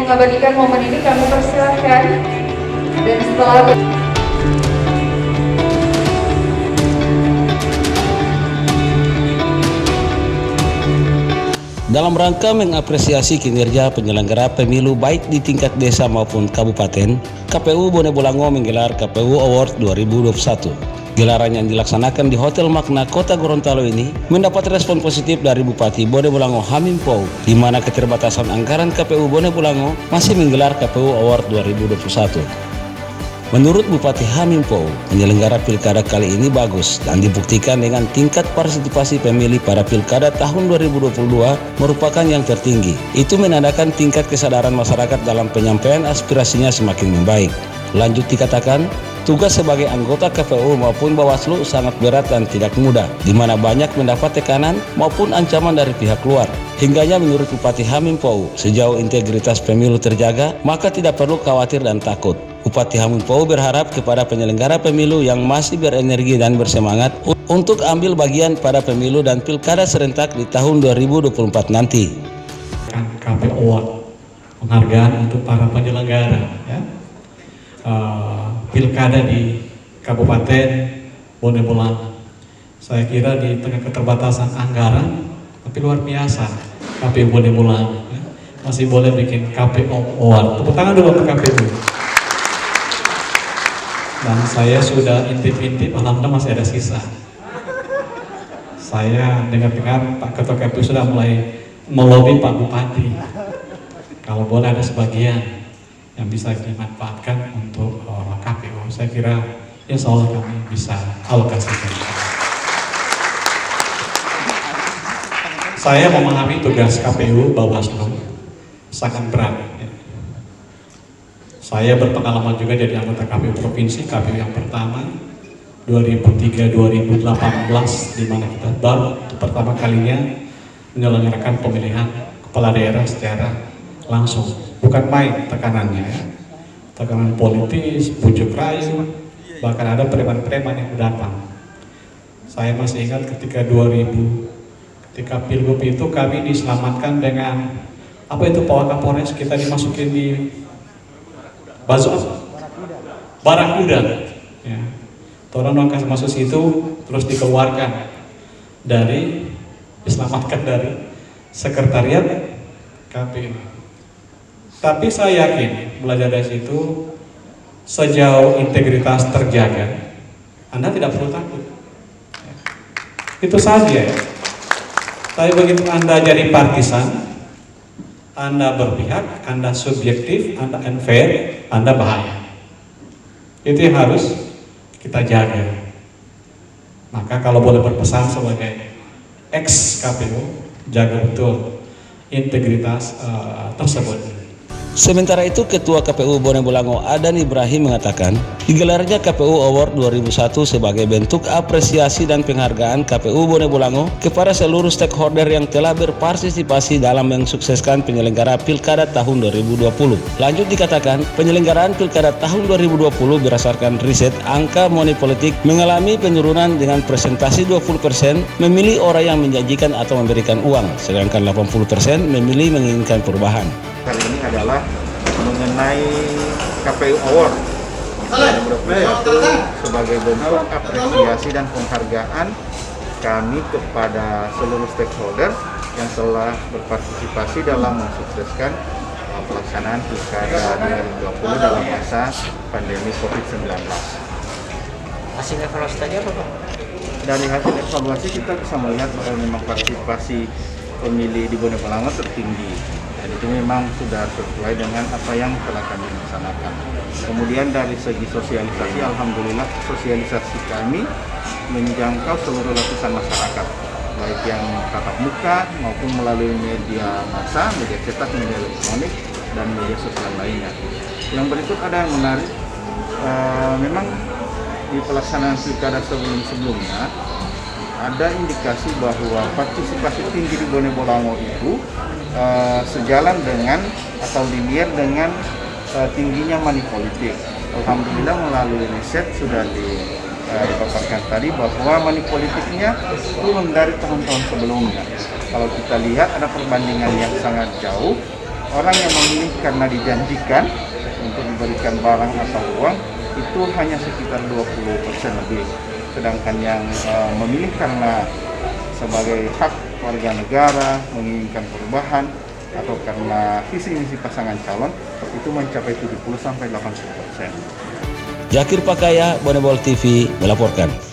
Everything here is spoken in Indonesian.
mengabadikan momen ini kami persilahkan. Dan setelah dalam rangka mengapresiasi kinerja penyelenggara pemilu baik di tingkat desa maupun kabupaten, KPU Bone Bolango menggelar KPU Award 2021. Gelaran yang dilaksanakan di Hotel Makna Kota Gorontalo ini mendapat respon positif dari Bupati Bone Bolango Hamim Pou, di mana keterbatasan anggaran KPU Bone Bolango masih menggelar KPU Award 2021. Menurut Bupati Hamim Pou, penyelenggara pilkada kali ini bagus dan dibuktikan dengan tingkat partisipasi pemilih pada pilkada tahun 2022 merupakan yang tertinggi. Itu menandakan tingkat kesadaran masyarakat dalam penyampaian aspirasinya semakin membaik. Lanjut dikatakan, tugas sebagai anggota KPU maupun Bawaslu sangat berat dan tidak mudah, di mana banyak mendapat tekanan maupun ancaman dari pihak luar. Hingganya menurut Bupati Hamim Pou, sejauh integritas pemilu terjaga, maka tidak perlu khawatir dan takut. Bupati Hamim Pou berharap kepada penyelenggara pemilu yang masih berenergi dan bersemangat untuk ambil bagian pada pemilu dan pilkada serentak di tahun 2024 nanti. KPU Award, penghargaan untuk para penyelenggara, ya. Pilkada di Kabupaten Bone Bolango. Saya kira di tengah keterbatasan anggaran, tapi luar biasa KPU Bone Bolango, ya. Masih boleh bikin KPU Award. Tepuk tangan dulu untuk KPU. Dan saya sudah intip-intip, alhamdulillah masih ada sisa. Saya dengar-dengar Pak Ketua KPU sudah mulai melobi Pak Bupati, kalau boleh ada sebagian yang bisa dimanfaatkan untuk KPU. Saya kira insya Allah kami bisa alokasikan. Saya memahami tugas KPU Bawaslu sangat berat. Saya berpengalaman juga jadi anggota KPU Provinsi, KPU yang pertama 2003-2018, di mana kita baru pertama kalinya menyelenggarakan pemilihan kepala daerah secara langsung. Bukan main tekanannya, ya. Tekanan politis, bujuk rayu, bahkan ada preman-preman yang datang. Saya masih ingat ketika 2000, ketika Pilgub itu kami diselamatkan dengan apa itu Pak Kapolres, kita dimasukin di Barakuda, ya. Orang kasih masuk situ, terus dikeluarkan diselamatkan dari sekretariat KPU. Tapi saya yakin belajar dari situ, sejauh integritas terjaga, Anda tidak perlu takut. Itu saja, ya. Tapi begitu Anda jadi partisan, Anda berpihak, Anda subjektif, Anda unfair, Anda bahaya. Itu yang harus kita jaga. Maka kalau boleh berpesan sebagai ex KPU, jaga betul integritas tersebut. Sementara itu, Ketua KPU Bone Bolango Adan Ibrahim mengatakan, digelarnya KPU Award 2001 sebagai bentuk apresiasi dan penghargaan KPU Bone Bolango kepada seluruh stakeholder yang telah berpartisipasi dalam mensukseskan penyelenggara Pilkada tahun 2020. Lanjut dikatakan, penyelenggaraan Pilkada tahun 2020 berdasarkan riset angka money politik mengalami penurunan dengan presentasi 20% memilih orang yang menjanjikan atau memberikan uang, sedangkan 80% memilih menginginkan perubahan. Kali ini adalah mengenai KPU Award 2021 sebagai bentuk apresiasi dan penghargaan kami kepada seluruh stakeholder yang telah berpartisipasi dalam mensukseskan pelaksanaan Pilkada 2020 dalam masa pandemi COVID-19. Hasil evaluasi tadi apa, Pak? Dari hasil evaluasi kita bisa melihat bahwa memang partisipasi pemilih di Bone Bolango tertinggi. Dan itu memang sudah sesuai dengan apa yang telah kami laksanakan. Kemudian dari segi sosialisasi, alhamdulillah sosialisasi kami menjangkau seluruh lapisan masyarakat, baik yang tatap muka maupun melalui media massa, media cetak, media elektronik, dan media sosial lainnya. Yang berikut ada yang menarik, memang di pelaksanaan pilkada sebelum-sebelumnya ada indikasi bahwa partisipasi tinggi di Bone Bolango itu sejalan dengan atau linear dengan tingginya money politik. Alhamdulillah melalui riset sudah dipaparkan tadi bahwa money politiknya turun dari tahun-tahun sebelumnya. Kalau kita lihat ada perbandingan yang sangat jauh orang yang memilih karena dijanjikan untuk diberikan barang atau uang itu hanya sekitar 20% lebih. Sedangkan yang memilih karena sebagai hak warga negara, menginginkan perubahan, atau karena visi misi pasangan calon itu mencapai 70-80%. Zakir Pakaya, Bonebol TV melaporkan.